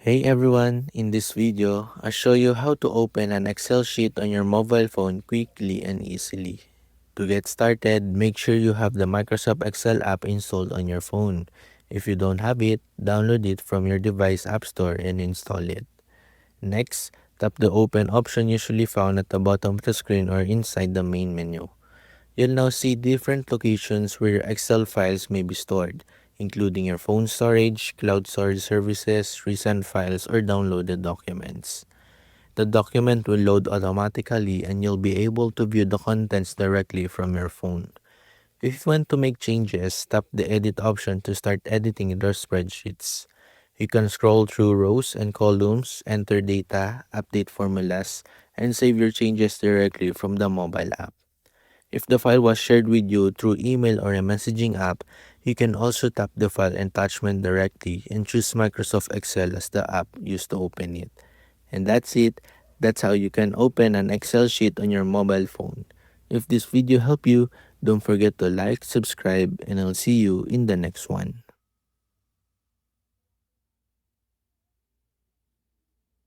Hey everyone, in this video, I'll show you how to open an Excel sheet on your mobile phone quickly and easily. To get started, make sure you have the Microsoft Excel app installed on your phone. If you don't have it, download it from your device app store and install it. Next, tap the open option usually found at the bottom of the screen or inside the main menu. You'll now see different locations where your Excel files may be stored, including your phone storage, cloud storage services, recent files, or downloaded documents. The document will load automatically and you'll be able to view the contents directly from your phone. If you want to make changes, tap the edit option to start editing your spreadsheets. You can scroll through rows and columns, enter data, update formulas, and save your changes directly from the mobile app. If the file was shared with you through email or a messaging app, you can also tap the file attachment directly and choose Microsoft Excel as the app used to open it. And that's it. That's how you can open an Excel sheet on your mobile phone. If this video helped you, don't forget to like, subscribe, and I'll see you in the next one.